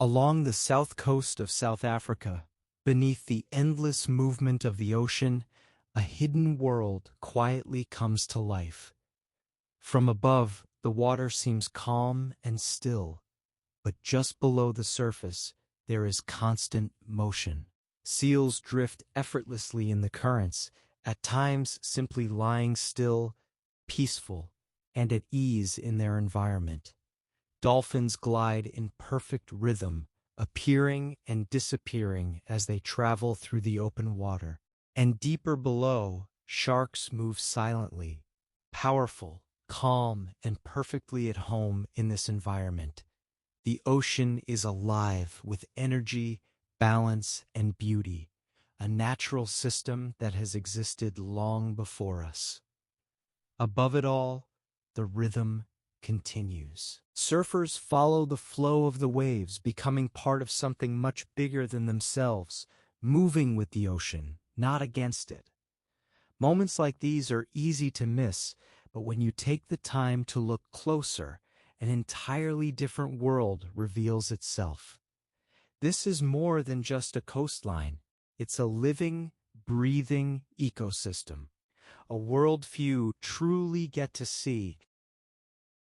Along the south coast of South Africa, beneath the endless movement of the ocean, a hidden world quietly comes to life. From above, the water seems calm and still, but just below the surface, there is constant motion. Seals drift effortlessly in the currents, at times simply lying still, peaceful, and at ease in their environment. Dolphins glide in perfect rhythm, appearing and disappearing as they travel through the open water. And deeper below, sharks move silently, powerful, calm, and perfectly at home in this environment. The ocean is alive with energy, balance, and beauty, a natural system that has existed long before us. Above it all, the rhythm continues. Surfers follow the flow of the waves, becoming part of something much bigger than themselves, moving with the ocean, not against it. Moments like these are easy to miss, but when you take the time to look closer, an entirely different world reveals itself. This is more than just a coastline. It's a living, breathing ecosystem, a world few truly get to see